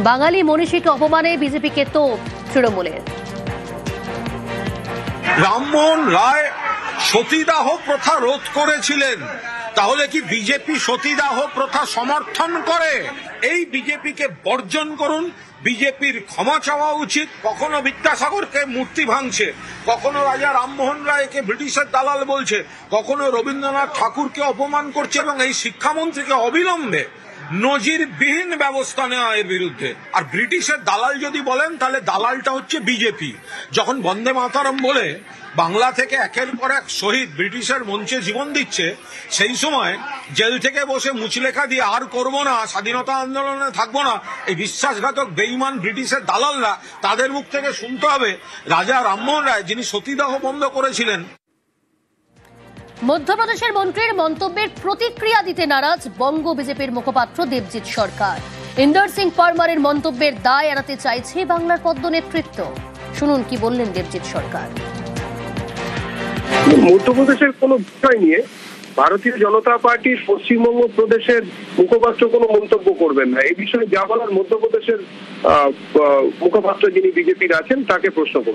বাঙালি মনীষীকে অপমানে বিজেপিকে তোপ তৃণমূলের। রামমোহন রায় সতীদাহ প্রথা রোধ করেছিলেন, তাহলে কি বিজেপি সতীদাহ প্রথা সমর্থন করে? এই বিজেপিকে বর্জন করুন। বিজেপির ক্ষমা চাওয়া উচিত। কখনো বিদ্যাসাগরকে মূর্তি ভাঙছে, কখনো রাজা রামমোহন রায়কে ব্রিটিশের দালাল বলছে, কখনো রবীন্দ্রনাথ ঠাকুরকে অপমান করছে, এবং এই শিক্ষামন্ত্রীকে অবিলম্বে নজিরবিহীন ব্যবস্থা নেওয়া এর বিরুদ্ধে। আর ব্রিটিশের দালাল যদি বলেন, তাহলে দালালটা হচ্ছে বিজেপি। যখন বন্দে মাতরম বলে বাংলা থেকে একের পর এক শহীদ ব্রিটিশের মঞ্চে জীবন দিচ্ছে, সেই সময় জেল থেকে বসে মুচলেখা দিয়ে আর করবো না, স্বাধীনতা আন্দোলনে থাকবো না, এই বিশ্বাসঘাতক বেঈমান ব্রিটিশের দালালরা, তাদের মুখ থেকে শুনতে হবে রাজা রামমোহন রায় যিনি সতীদাহ বন্ধ করেছিলেন। মধ্যপ্রদেশের মন্ত্রীর মন্তব্যের প্রতিক্রিয়া দিতে নারাজ বঙ্গ বিজেপির মুখপাত্র দেবজিৎ সরকার। ইন্দর সিং পরমারের মন্তব্যের দায় এড়াতে চাইছে বাংলার পদ্ম নেতৃত্ব। শুনুন কি বললেন দেবজিৎ সরকার। মধ্যপ্রদেশের কোনো বিষয় নিয়ে ভারতীয় জনতা পার্টির পশ্চিমবঙ্গ প্রদেশের মুখপাত্র কোনো মন্তব্য করবেন না। এই বিষয়ে যা বলার মধ্যপ্রদেশের মুখপাত্র যিনি বিজেপির আছেন তাকে প্রশ্ন করবেন।